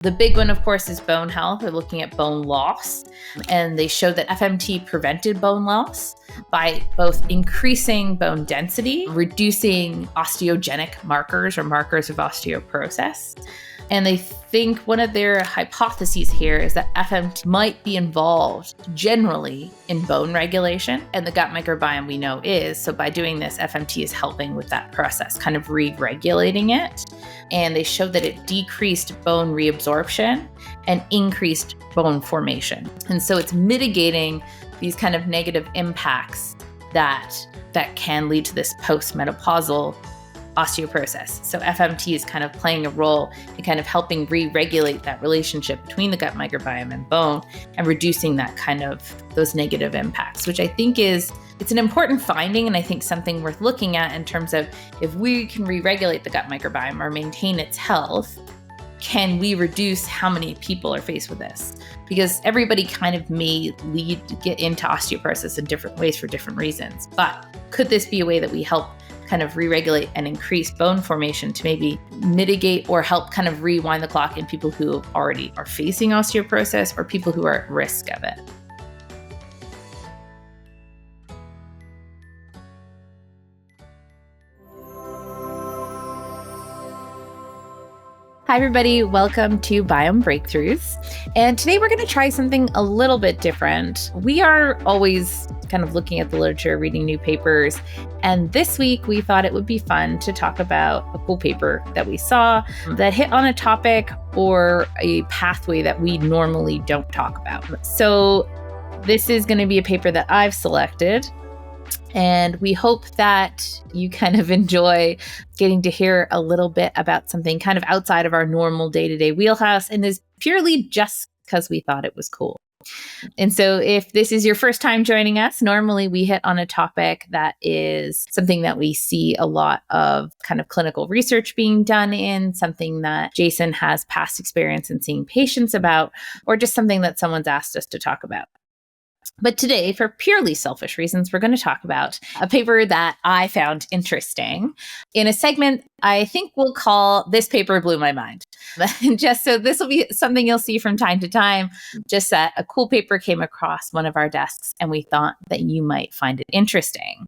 The big one, of course, is bone health. They're looking at bone loss, and they showed that FMT prevented bone loss by both increasing bone density, reducing osteogenic markers or markers of osteoporosis. And they think one of their hypotheses here is that FMT might be involved generally in bone regulation, and the gut microbiome we know is. So by doing this, FMT is helping with that process, kind of re-regulating it. And they showed that it decreased bone reabsorption and increased bone formation. And so it's mitigating these kind of negative impacts that can lead to this postmenopausal osteoporosis. So FMT is kind of playing a role in kind of helping re-regulate that relationship between the gut microbiome and bone and reducing that kind of those negative impacts, which I think it's an important finding, and I think something worth looking at in terms of if we can re-regulate the gut microbiome or maintain its health, can we reduce how many people are faced with this? Because everybody kind of may get into osteoporosis in different ways for different reasons. But could this be a way that we help kind of re-regulate and increase bone formation to maybe mitigate or help kind of rewind the clock in people who already are facing osteoporosis or people who are at risk of it? Hi, everybody. Welcome to Biome Breakthroughs. And today we're going to try something a little bit different. We are always kind of looking at the literature, reading new papers. And this week we thought it would be fun to talk about a cool paper that we saw that hit on a topic or a pathway that we normally don't talk about. So this is going to be a paper that I've selected. And we hope that you kind of enjoy getting to hear a little bit about something kind of outside of our normal day-to-day wheelhouse, and is purely just because we thought it was cool. And so if this is your first time joining us, normally we hit on a topic that is something that we see a lot of kind of clinical research being done in, something that Jason has past experience in seeing patients about, or just something that someone's asked us to talk about. But today, for purely selfish reasons, we're going to talk about a paper that I found interesting in a segment I think we'll call "This Paper Blew My Mind." Just so this will be something you'll see from time to time, just that a cool paper came across one of our desks and we thought that you might find it interesting.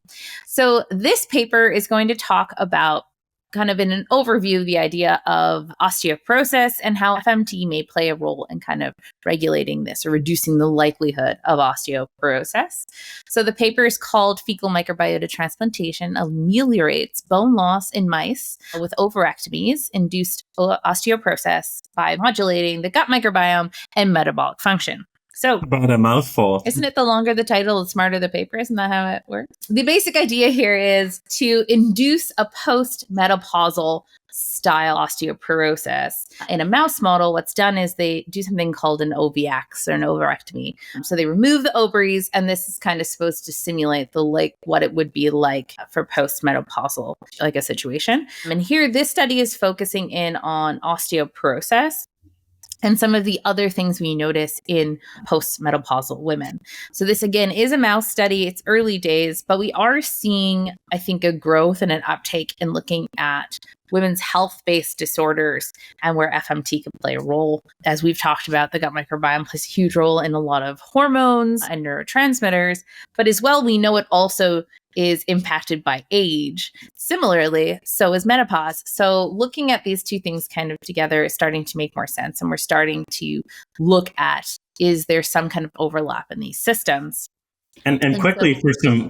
So this paper is going to talk about kind of in an overview, the idea of osteoporosis and how FMT may play a role in kind of regulating this or reducing the likelihood of osteoporosis. So the paper is called Fecal Microbiota Transplantation Ameliorates Bone Loss in Mice with Ovarectomies Induced Osteoporosis by Modulating the Gut Microbiome and Metabolic Function. So, about a mouthful. Isn't it the longer the title, the smarter the paper? Isn't that how it works? The basic idea here is to induce a postmenopausal style osteoporosis. In a mouse model, what's done is they do something called an OVX or an ovarectomy. So they remove the ovaries, and this is kind of supposed to simulate what it would be like for postmenopausal, like a situation. And here, this study is focusing in on osteoporosis and some of the other things we notice in postmenopausal women. So this, again, is a mouse study. It's early days, but we are seeing, I think, a growth and an uptake in looking at women's health-based disorders and where FMT can play a role. As we've talked about, the gut microbiome plays a huge role in a lot of hormones and neurotransmitters, but as well, we know it also is impacted by age. Similarly, so is menopause. So looking at these two things kind of together is starting to make more sense. And we're starting to look at, is there some kind of overlap in these systems? And quickly,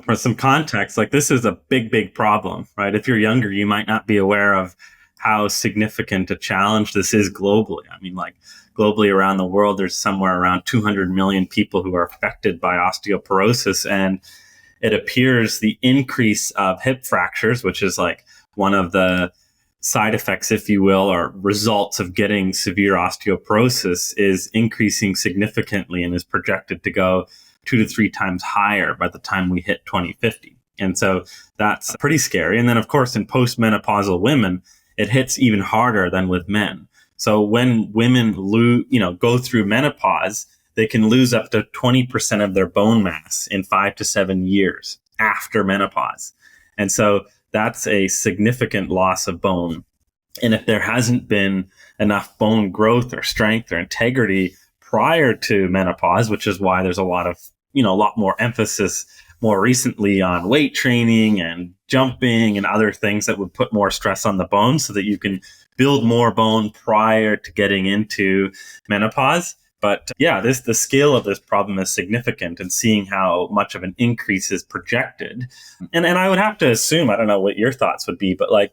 for some context, like this is a big problem, right? If you're younger, you might not be aware of how significant a challenge this is globally. I mean, like globally around the world, there's somewhere around 200 million people who are affected by osteoporosis. And it appears the increase of hip fractures, which is like one of the side effects, if you will, or results of getting severe osteoporosis, is increasing significantly and is projected to go 2 to 3 times higher by the time we hit 2050. And so that's pretty scary. And then, of course, in postmenopausal women, it hits even harder than with men. So when women go through menopause, they can lose up to 20% of their bone mass in 5 to 7 years after menopause. And so that's a significant loss of bone. And if there hasn't been enough bone growth or strength or integrity prior to menopause, which is why there's a lot more emphasis more recently on weight training and jumping and other things that would put more stress on the bone so that you can build more bone prior to getting into menopause. But the scale of this problem is significant, and seeing how much of an increase is projected. And I would have to assume, I don't know what your thoughts would be, but like,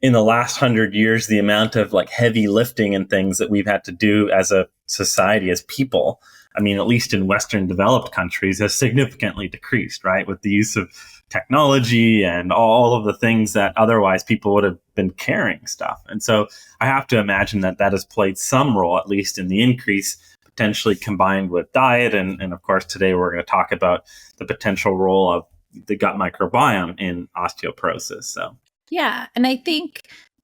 in the last 100 years, the amount of like heavy lifting and things that we've had to do as a society, as people, I mean, at least in Western developed countries, has significantly decreased, right? With the use of technology and all of the things that otherwise people would have been carrying stuff. And so I have to imagine that has played some role, at least in the increase, potentially combined with diet. And of course, today we're going to talk about the potential role of the gut microbiome in osteoporosis. So. Yeah. And I think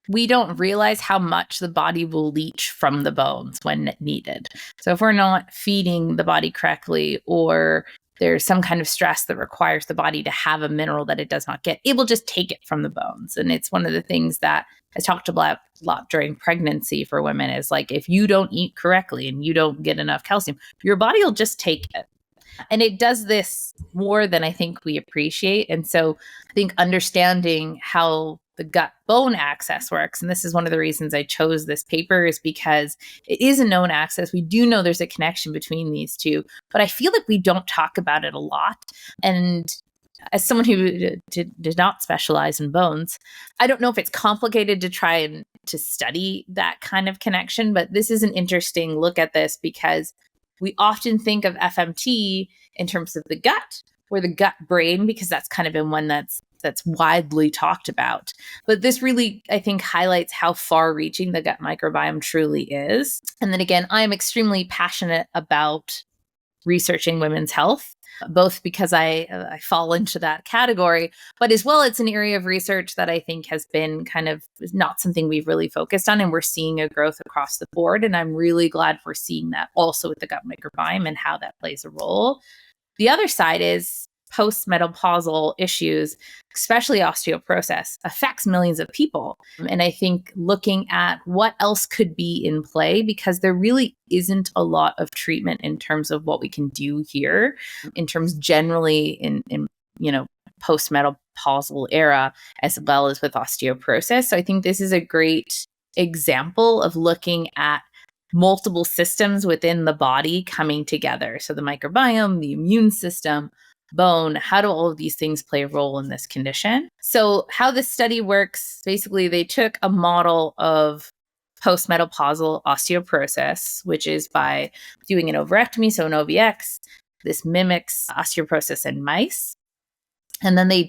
we don't realize how much the body will leach from the bones when needed. So if we're not feeding the body correctly, or there's some kind of stress that requires the body to have a mineral that it does not get, it will just take it from the bones. And it's one of the things that I talked about a lot during pregnancy for women, is like, if you don't eat correctly and you don't get enough calcium, your body will just take it. And it does this more than I think we appreciate. And so I think understanding how the gut bone axis works, and this is one of the reasons I chose this paper, is because it is a known axis. We do know there's a connection between these two, but I feel like we don't talk about it a lot. And as someone who did not specialize in bones, I don't know if it's complicated to try and to study that kind of connection, but this is an interesting look at this, because we often think of FMT in terms of the gut, or the gut brain, because that's kind of been one that's widely talked about. But this really, I think, highlights how far-reaching the gut microbiome truly is. And then again, I am extremely passionate about researching women's health, both because I fall into that category, but as well, it's an area of research that I think has been kind of not something we've really focused on, and we're seeing a growth across the board. And I'm really glad we're seeing that also with the gut microbiome and how that plays a role. The other side is postmenopausal issues, especially osteoporosis, affects millions of people. And I think looking at what else could be in play, because there really isn't a lot of treatment in terms of what we can do here, in terms generally in postmenopausal era, as well as with osteoporosis. So I think this is a great example of looking at multiple systems within the body coming together. So the microbiome, the immune system, bone, how do all of these things play a role in this condition? So how this study works, basically they took a model of postmenopausal osteoporosis, which is by doing an ovarectomy, so an OVX. This mimics osteoporosis in mice. And then they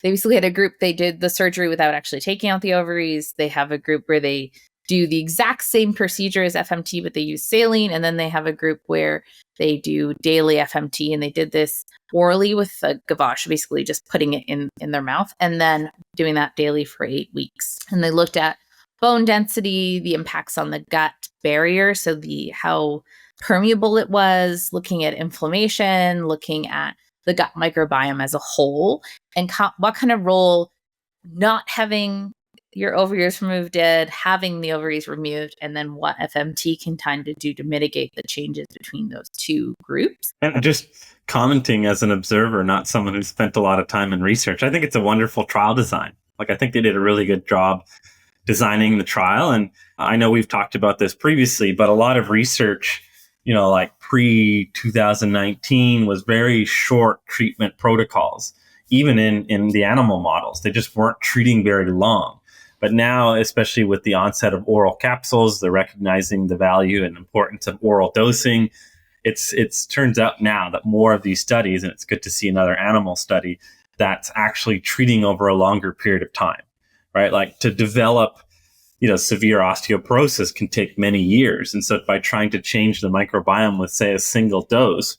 basically had a group, they did the surgery without actually taking out the ovaries. They have a group where they do the exact same procedure as FMT, but they use saline. And then they have a group where they do daily FMT, and they did this orally with a gavage, basically just putting it in their mouth, and then doing that daily for 8 weeks. And they looked at bone density, the impacts on the gut barrier, so how permeable it was, looking at inflammation, looking at the gut microbiome as a whole, and what kind of role not having your ovaries removed did, having the ovaries removed, and then what FMT can kind of do to mitigate the changes between those two groups. And just commenting as an observer, not someone who spent a lot of time in research, I think it's a wonderful trial design. Like, I think they did a really good job designing the trial. And I know we've talked about this previously, but a lot of research, like pre-2019, was very short treatment protocols, even in the animal models. They just weren't treating very long. But now, especially with the onset of oral capsules, they're recognizing the value and importance of oral dosing. It's turns out now that more of these studies, and it's good to see another animal study that's actually treating over a longer period of time, right? Like, to develop, severe osteoporosis can take many years. And so by trying to change the microbiome with, say, a single dose,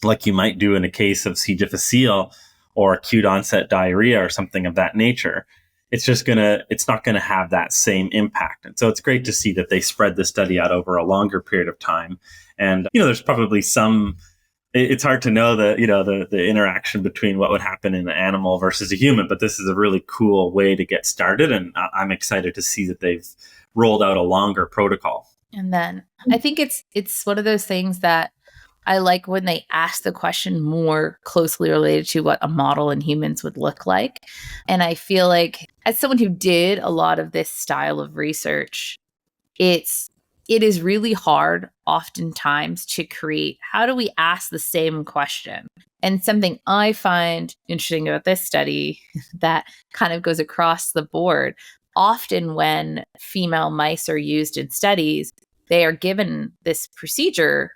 like you might do in a case of C. difficile or acute onset diarrhea or something of that nature, it's not going to have that same impact. And so it's great to see that they spread the study out over a longer period of time. And, there's probably some it's hard to know the interaction between what would happen in an animal versus a human, but this is a really cool way to get started, and I'm excited to see that they've rolled out a longer protocol. And then I think it's one of those things that I like when they ask the question more closely related to what a model in humans would look like. And I feel like, as someone who did a lot of this style of research, it is really hard oftentimes to create, how do we ask the same question? And something I find interesting about this study that kind of goes across the board, often when female mice are used in studies, they are given this procedure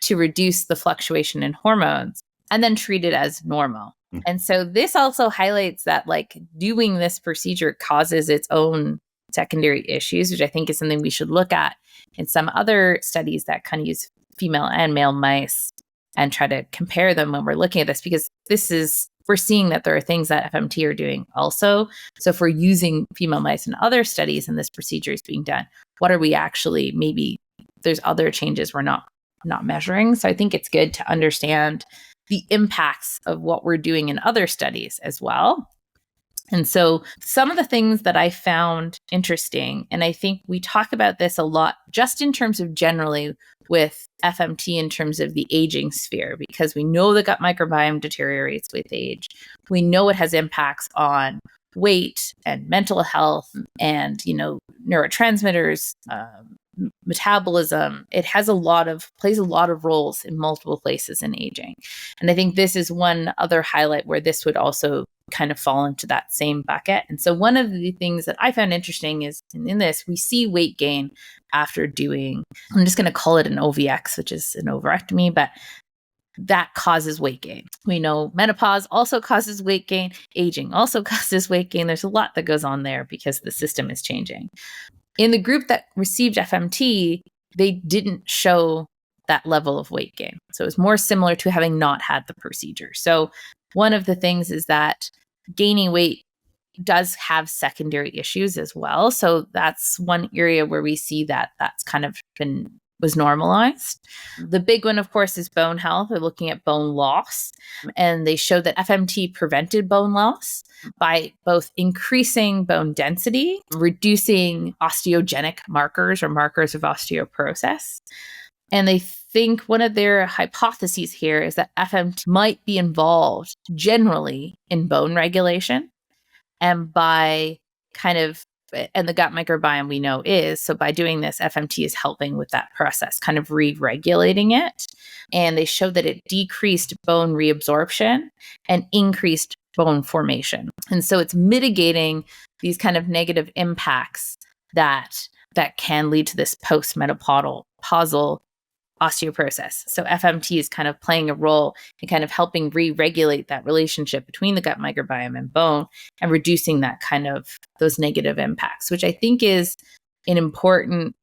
to reduce the fluctuation in hormones and then treated as normal. And so this also highlights that, like, doing this procedure causes its own secondary issues, which I think is something we should look at in some other studies that kind of use female and male mice and try to compare them when we're looking at this, because we're seeing that there are things that FMT are doing also. So if we're using female mice in other studies and this procedure is being done, what are we actually, maybe there's other changes we're not measuring. So I think it's good to understand the impacts of what we're doing in other studies as well. And so some of the things that I found interesting, and I think we talk about this a lot just in terms of generally with FMT in terms of the aging sphere, because we know the gut microbiome deteriorates with age. We know it has impacts on weight and mental health and, neurotransmitters, metabolism. It has plays a lot of roles in multiple places in aging. And I think this is one other highlight where this would also kind of fall into that same bucket. And so one of the things that I found interesting is in this, we see weight gain after doing, I'm just going to call it an OVX, which is an ovarectomy, but that causes weight gain. We know menopause also causes weight gain. Aging also causes weight gain. There's a lot that goes on there because the system is changing. In the group that received FMT, they didn't show that level of weight gain. So it was more similar to having not had the procedure. So one of the things is that gaining weight does have secondary issues as well. So that's one area where we see that that's kind of was normalized. The big one, of course, is bone health. They're looking at bone loss. And they showed that FMT prevented bone loss by both increasing bone density, reducing osteogenic markers or markers of osteoporosis. And they think one of their hypotheses here is that FMT might be involved generally in bone regulation. And by and the gut microbiome we know is, so by doing this, FMT is helping with that process, kind of re-regulating it. And they showed that it decreased bone reabsorption and increased bone formation. And so it's mitigating these kind of negative impacts that can lead to this postmenopausal osteoporosis. So FMT is kind of playing a role in kind of helping re-regulate that relationship between the gut microbiome and bone and reducing that kind of those negative impacts, which I think is an important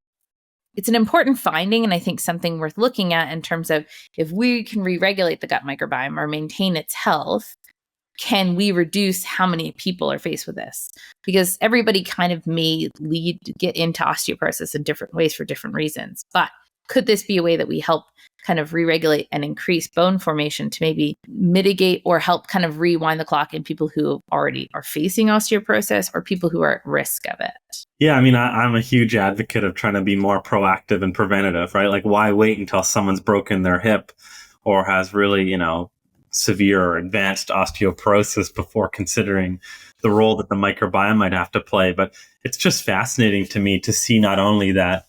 finding. And I think something worth looking at in terms of, if we can re-regulate the gut microbiome or maintain its health, can we reduce how many people are faced with this? Because everybody kind of may get into osteoporosis in different ways for different reasons. But could this be a way that we help kind of re-regulate and increase bone formation to maybe mitigate or help kind of rewind the clock in people who already are facing osteoporosis or people who are at risk of it? Yeah, I mean, I'm a huge advocate of trying to be more proactive and preventative, right? Like, why wait until someone's broken their hip or has really, severe or advanced osteoporosis before considering the role that the microbiome might have to play? But it's just fascinating to me to see not only that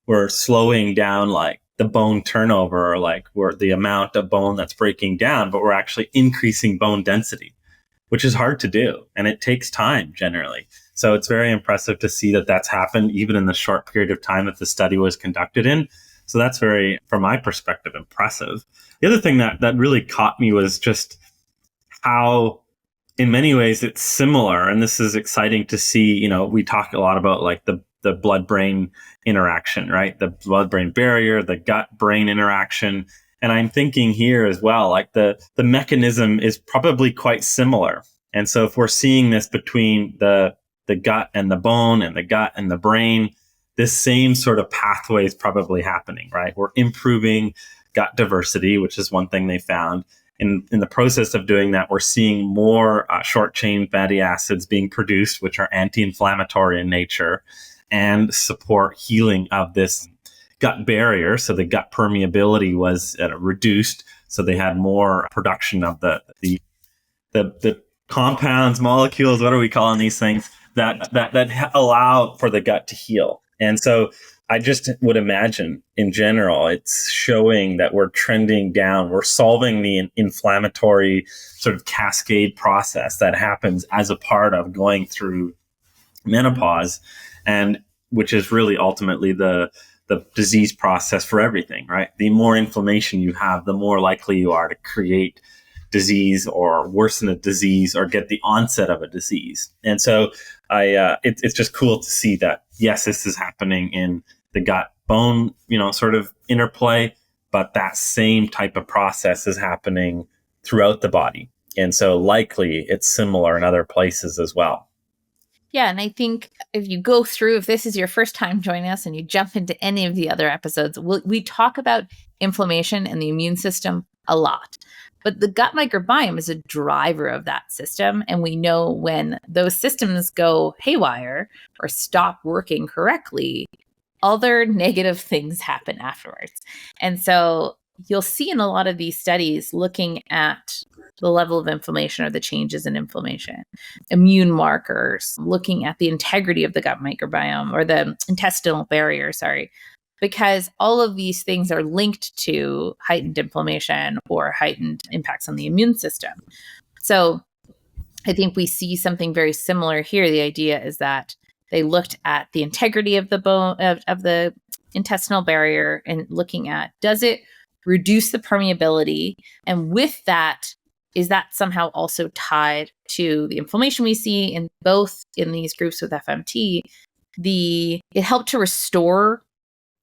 we're slowing down like the bone turnover, or like we're the amount of bone that's breaking down, but we're actually increasing bone density, which is hard to do. And it takes time generally. So it's very impressive to see that that's happened even in the short period of time that the study was conducted in. So that's very, from my perspective, impressive. The other thing that really caught me was just how, in many ways, it's similar. And this is exciting to see. We talk a lot about like the blood-brain interaction, right? The blood-brain barrier, the gut-brain interaction. And I'm thinking here as well, like the mechanism is probably quite similar. And so if we're seeing this between the gut and the bone and the gut and the brain, this same sort of pathway is probably happening, right? We're improving gut diversity, which is one thing they found. In the process of doing that, we're seeing more short-chain fatty acids being produced, which are anti-inflammatory in nature and support healing of this gut barrier. So the gut permeability was reduced. So they had more production of the compounds, molecules, what are we calling these things, that allow for the gut to heal. And so I just would imagine in general, it's showing that we're trending down. We're solving the inflammatory sort of cascade process that happens as a part of going through menopause, and which is really ultimately the disease process for everything, right? The more inflammation you have, the more likely you are to create disease or worsen a disease or get the onset of a disease. And so it's just cool to see that, yes, this is happening in the gut bone, sort of interplay, but that same type of process is happening throughout the body. And so likely it's similar in other places as well. Yeah. And I think if you go through, if this is your first time joining us and you jump into any of the other episodes, we talk about inflammation and the immune system a lot. But the gut microbiome is a driver of that system. And we know when those systems go haywire or stop working correctly, other negative things happen afterwards. And so you'll see in a lot of these studies looking at the level of inflammation or the changes in inflammation, immune markers, looking at the integrity of the gut microbiome or the intestinal barrier, because all of these things are linked to heightened inflammation or heightened impacts on the immune system. So I think we see something very similar here. The idea is that they looked at the integrity of the bone of the intestinal barrier and looking at, does it reduce the permeability? And with that, is that somehow also tied to the inflammation we see in both in these groups with FMT? It helped to restore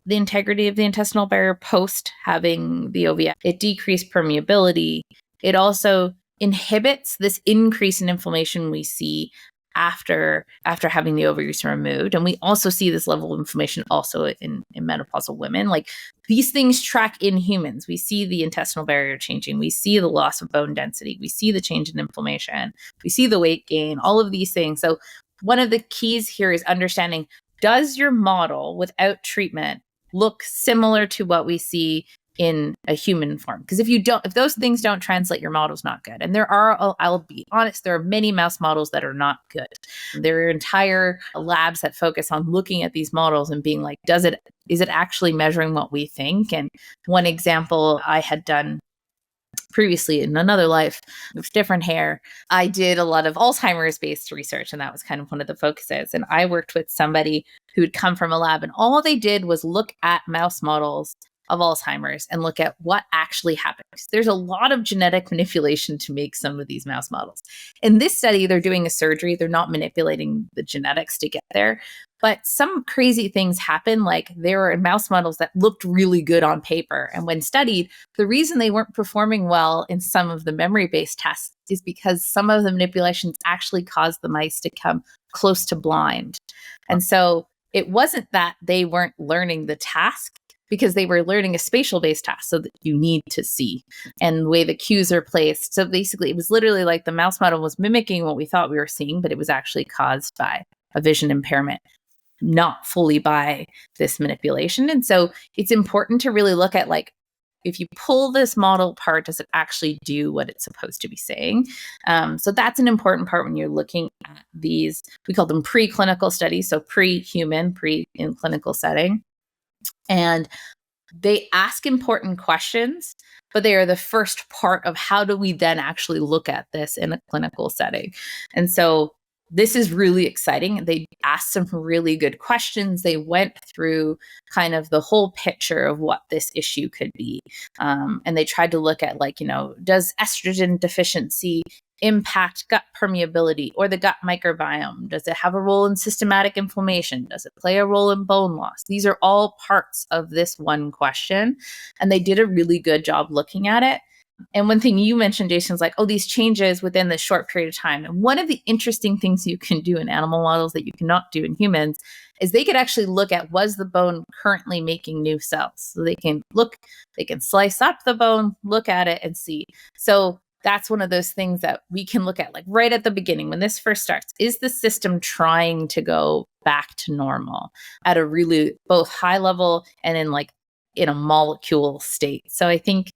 the integrity of the intestinal barrier post having the OVF. It decreased permeability. It also inhibits this increase in inflammation we see after having the ovaries removed. And we also see this level of inflammation also in menopausal women. Like, these things track in humans. We see the intestinal barrier changing. We see the loss of bone density. We see the change in inflammation. We see the weight gain, all of these things. So one of the keys here is understanding, does your model without treatment look similar to what we see in a human form? Because if those things don't translate, your model's not good. And I'll be honest, there are many mouse models that are not good. There are entire labs that focus on looking at these models and being like, is it actually measuring what we think? And one example I had done previously in another life with different hair, I did a lot of Alzheimer's based research, and that was kind of one of the focuses. And I worked with somebody who had come from a lab, and all they did was look at mouse models of Alzheimer's and look at what actually happens. There's a lot of genetic manipulation to make some of these mouse models. In this study, they're doing a surgery. They're not manipulating the genetics to get there. But some crazy things happen. Like, there were mouse models that looked really good on paper. And when studied, the reason they weren't performing well in some of the memory-based tests is because some of the manipulations actually caused the mice to come close to blind. And so it wasn't that they weren't learning the task, because they were learning a spatial-based task, so that you need to see and the way the cues are placed. So basically, it was literally like the mouse model was mimicking what we thought we were seeing, but it was actually caused by a vision impairment, not fully by this manipulation. And so it's important to really look at, like, if you pull this model apart, does it actually do what it's supposed to be saying? So that's an important part when you're looking at these, we call them preclinical studies, so pre-human, in clinical setting. And they ask important questions, but they are the first part of how do we then actually look at this in a clinical setting. And so this is really exciting. They asked some really good questions. They went through kind of the whole picture of what this issue could be. And they tried to look at, like, does estrogen deficiency impact gut permeability or the gut microbiome? Does it have a role in systematic inflammation? Does it play a role in bone loss? These are all parts of this one question. And they did a really good job looking at it. And one thing you mentioned, Jason, is like, oh, these changes within this short period of time. And one of the interesting things you can do in animal models that you cannot do in humans is they could actually look at, was the bone currently making new cells? So they can slice up the bone, look at it and see. So that's one of those things that we can look at, like right at the beginning, when this first starts, is the system trying to go back to normal at a really both high level and in a molecule state? So I think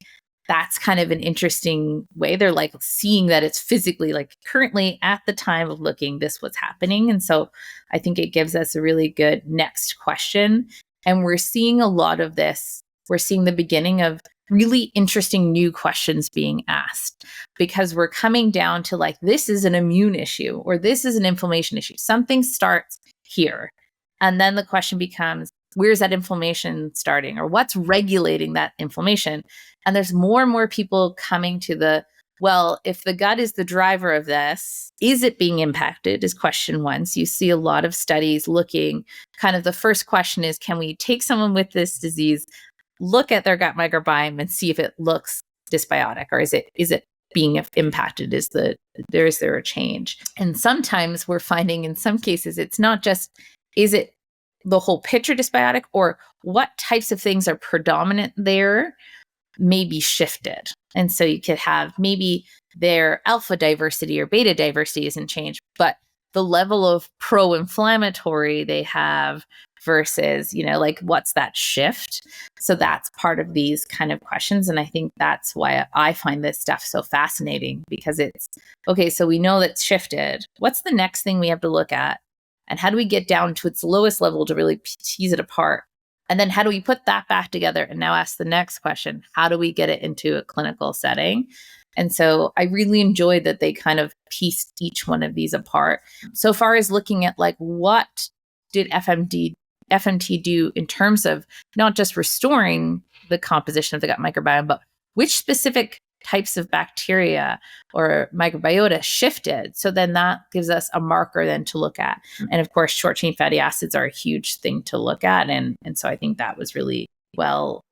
that's kind of an interesting way. They're like seeing that it's physically, like currently at the time of looking, this was happening. And so I think it gives us a really good next question. And we're seeing a lot of this. We're seeing the beginning of really interesting new questions being asked, because we're coming down to like, this is an immune issue or this is an inflammation issue. Something starts here. And then the question becomes, where's that inflammation starting, or what's regulating that inflammation? And there's more and more people coming to well, if the gut is the driver of this, is it being impacted, is question one. So you see a lot of studies looking, kind of the first question is, can we take someone with this disease, look at their gut microbiome and see if it looks dysbiotic, or is it being impacted? Is there a change? And sometimes we're finding in some cases, it's not just, is it the whole picture dysbiotic, or what types of things are predominant there may be shifted. And so you could have maybe their alpha diversity or beta diversity isn't changed, but the level of pro-inflammatory they have versus, like what's that shift? So that's part of these kind of questions. And I think that's why I find this stuff so fascinating, because it's, okay, so we know that's shifted. What's the next thing we have to look at? And how do we get down to its lowest level to really tease it apart? And then how do we put that back together and now ask the next question? How do we get it into a clinical setting? And so I really enjoyed that they kind of pieced each one of these apart. So far as looking at like, what did FMT do in terms of not just restoring the composition of the gut microbiome, but which specific types of bacteria or microbiota shifted. So then that gives us a marker then to look at. And of course, short chain fatty acids are a huge thing to look at. And so I think that was really well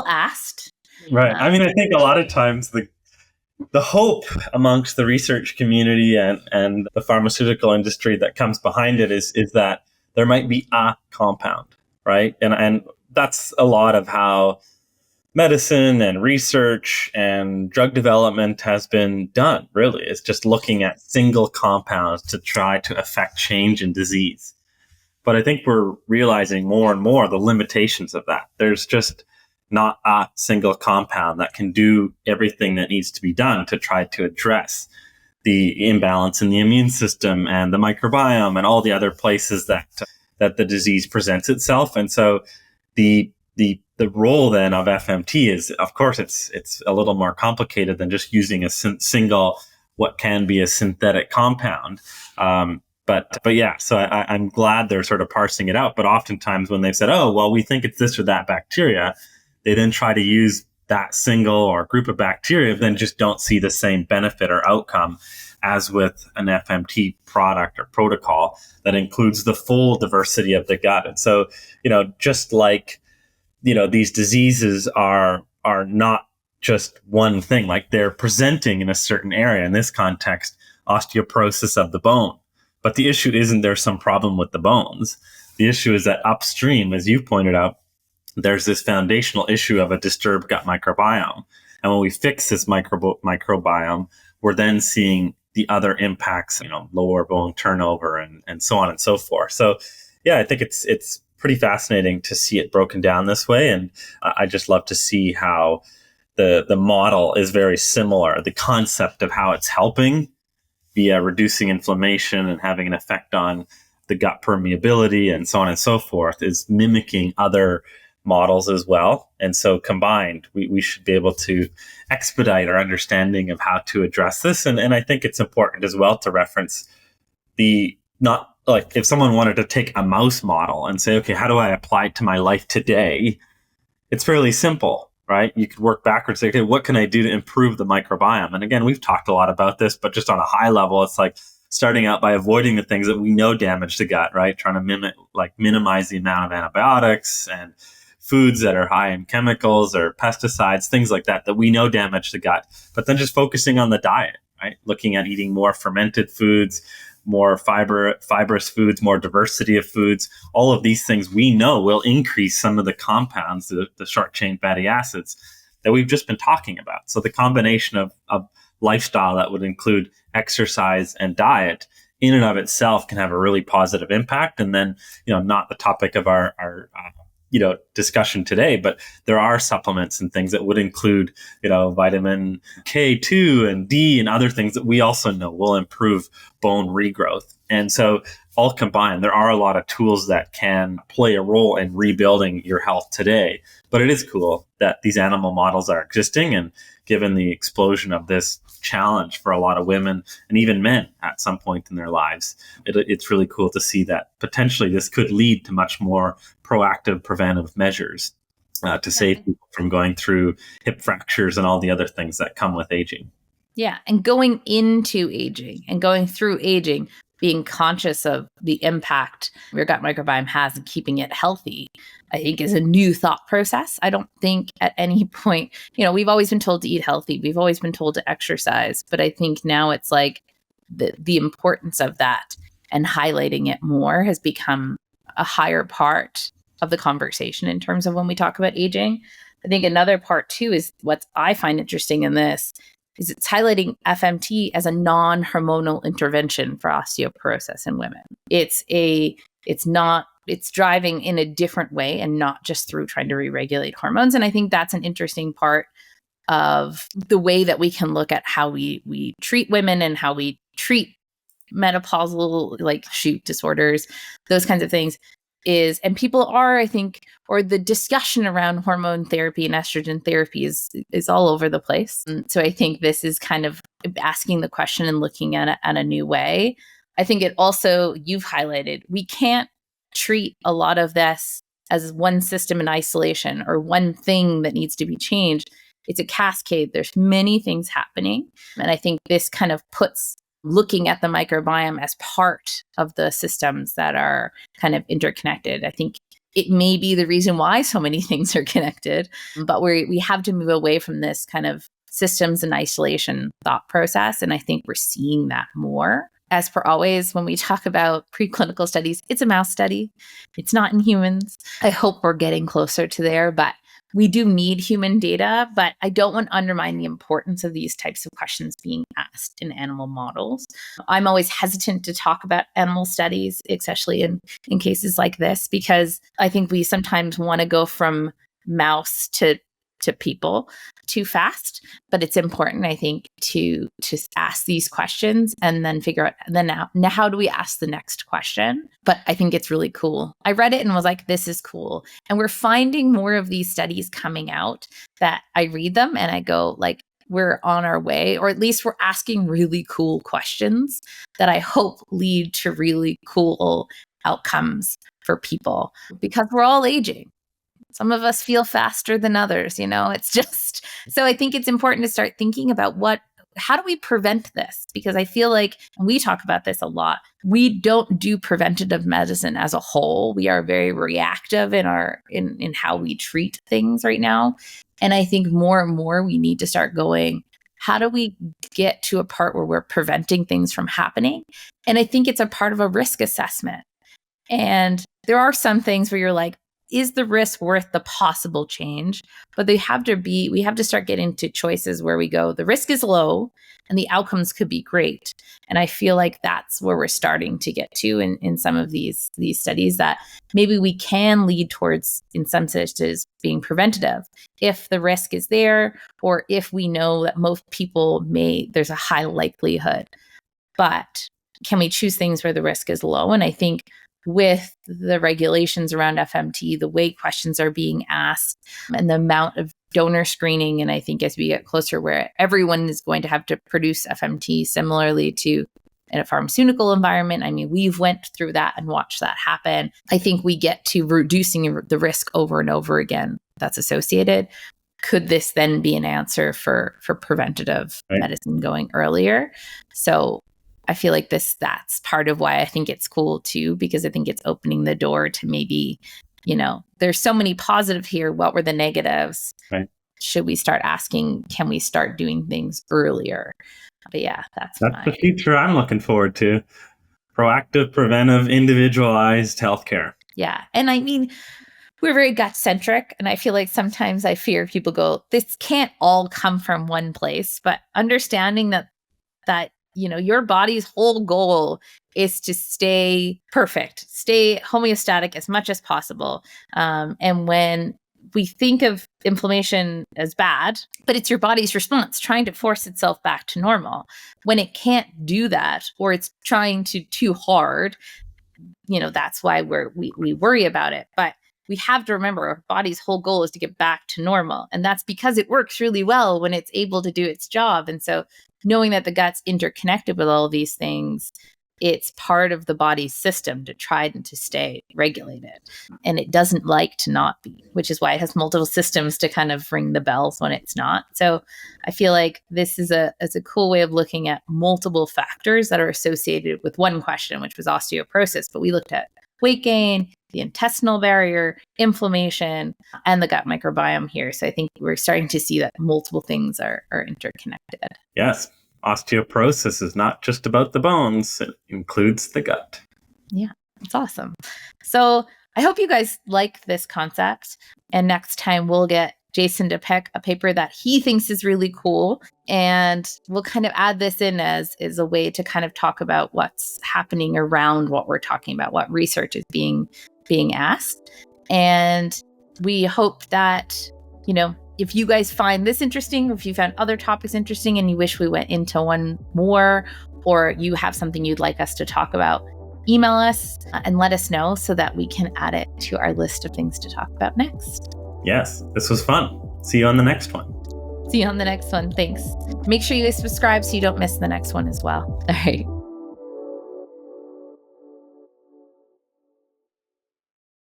asked. Right. I mean, I think a lot of times the hope amongst the research community and the pharmaceutical industry that comes behind it is that there might be a compound, right? And that's a lot of how medicine and research and drug development has been done, really. It's just looking at single compounds to try to affect change in disease. But I think we're realizing more and more the limitations of that. There's just not a single compound that can do everything that needs to be done to try to address the imbalance in the immune system and the microbiome and all the other places that the disease presents itself. And so the role then of FMT is, of course, it's a little more complicated than just using a single, what can be a synthetic compound. But yeah, so I'm glad they're sort of parsing it out. But oftentimes when they've said, oh, well, we think it's this or that bacteria, they then try to use that single or group of bacteria, then just don't see the same benefit or outcome as with an FMT product or protocol that includes the full diversity of the gut. And so, just like, these diseases are not just one thing, like they're presenting in a certain area, in this context, osteoporosis of the bone. But the issue isn't there's some problem with the bones. The issue is that upstream, as you pointed out, there's this foundational issue of a disturbed gut microbiome. And when we fix this microbiome, we're then seeing the other impacts, lower bone turnover and so on and so forth. So yeah, I think it's pretty fascinating to see it broken down this way. And I just love to see how the model is very similar. The concept of how it's helping via reducing inflammation and having an effect on the gut permeability and so on and so forth is mimicking other models as well. And so combined, we should be able to expedite our understanding of how to address this. And I think it's important as well to reference not like if someone wanted to take a mouse model and say, okay, how do I apply it to my life today? It's fairly simple, right? You could work backwards and say, okay, what can I do to improve the microbiome? And again, we've talked a lot about this, but just on a high level, it's like starting out by avoiding the things that we know damage the gut, right? Trying to minimize the amount of antibiotics and foods that are high in chemicals or pesticides, things like that, that we know damage the gut. But then just focusing on the diet, right? Looking at eating more fermented foods, more fibrous foods, more diversity of foods. All of these things we know will increase some of the compounds, the short chain fatty acids that we've just been talking about. So the combination of lifestyle that would include exercise and diet in and of itself can have a really positive impact. And then, not the topic of our discussion today, but there are supplements and things that would include, vitamin K2 and D and other things that we also know will improve bone regrowth. And so all combined, there are a lot of tools that can play a role in rebuilding your health today. But it is cool that these animal models are existing, and given the explosion of this challenge for a lot of women and even men at some point in their lives, it's really cool to see that potentially this could lead to much more proactive preventive measures to save people from going through hip fractures and all the other things that come with aging. Yeah. And going into aging and going through aging, being conscious of the impact your gut microbiome has in keeping it healthy, I think is a new thought process. I don't think at any point, we've always been told to eat healthy. We've always been told to exercise. But I think now it's like the importance of that and highlighting it more has become a higher part of the conversation in terms of when we talk about aging. I think another part too is what I find interesting in this is it's highlighting FMT as a non-hormonal intervention for osteoporosis in women. It's driving in a different way and not just through trying to re-regulate hormones. And I think that's an interesting part of the way that we can look at how we treat women and how we treat menopausal, disorders, those kinds of things. And people are, I think, or the discussion around hormone therapy and estrogen therapy is all over the place. And so I think this is kind of asking the question and looking at it in a new way. I think it also, you've highlighted, we can't treat a lot of this as one system in isolation or one thing that needs to be changed. It's a cascade. There's many things happening. And I think this kind of puts looking at the microbiome as part of the systems that are kind of interconnected. I think it may be the reason why so many things are connected, but we have to move away from this kind of systems and isolation thought process. And I think we're seeing that more. As per always, when we talk about preclinical studies, it's a mouse study. It's not in humans. I hope we're getting closer to there, but we do need human data, but I don't want to undermine the importance of these types of questions being asked in animal models. I'm always hesitant to talk about animal studies, especially in cases like this, because I think we sometimes want to go from mouse to people too fast. But it's important, I think, to ask these questions and then figure out, then now how do we ask the next question? But I think it's really cool. I read it and was like, this is cool. And we're finding more of these studies coming out that I read them and I go like, we're on our way, or at least we're asking really cool questions that I hope lead to really cool outcomes for people, because we're all aging. Some of us feel faster than others, it's just, so I think it's important to start thinking about how do we prevent this? Because I feel like, and we talk about this a lot, we don't do preventative medicine as a whole. We are very reactive in how we treat things right now. And I think more and more we need to start going, how do we get to a part where we're preventing things from happening? And I think it's a part of a risk assessment. And there are some things where you're like, is the risk worth the possible change? But we have to start getting to choices where we go, the risk is low and the outcomes could be great. And I feel like that's where we're starting to get to in some of these studies, that maybe we can lead towards, in some senses, being preventative if the risk is there, or if we know that most people there's a high likelihood. But can we choose things where the risk is low? And I think with the regulations around FMT, the way questions are being asked and the amount of donor screening, and I think as we get closer where everyone is going to have to produce FMT similarly to in a pharmaceutical environment. I mean, we've went through that and watched that happen. I think we get to reducing the risk over and over again that's associated. Could this then be an answer for preventative medicine going earlier? So I feel like that's part of why I think it's cool too, because I think it's opening the door to maybe there's so many positive here. What were the negatives? Right. Should we start asking, can we start doing things earlier? But yeah, that's the future I'm looking forward to. Proactive, preventive, individualized healthcare. Yeah. And I mean, we're very gut centric. And I feel like sometimes I fear people go, this can't all come from one place, but understanding that, your body's whole goal is to stay perfect, stay homeostatic as much as possible. And when we think of inflammation as bad, but it's your body's response trying to force itself back to normal. When it can't do that, or it's trying to too hard, that's why we worry about it. But we have to remember our body's whole goal is to get back to normal. And that's because it works really well when it's able to do its job. And so knowing that the gut's interconnected with all of these things, it's part of the body's system to try and to stay regulated. And it doesn't like to not be, which is why it has multiple systems to kind of ring the bells when it's not. So I feel like this is a cool way of looking at multiple factors that are associated with one question, which was osteoporosis. But we looked at weight gain, the intestinal barrier, inflammation, and the gut microbiome here. So I think we're starting to see that multiple things are interconnected. Yes. Osteoporosis is not just about the bones. It includes the gut. Yeah, it's awesome. So I hope you guys like this concept. And next time we'll get Jason to pick a paper that he thinks is really cool. And we'll kind of add this in as a way to kind of talk about what's happening around what we're talking about, what research is being asked. And we hope that, if you guys find this interesting, or if you found other topics interesting and you wish we went into one more, or you have something you'd like us to talk about, email us and let us know so that we can add it to our list of things to talk about next. Yes, this was fun. See you on the next one. See you on the next one. Thanks. Make sure you guys subscribe so you don't miss the next one as well. All right.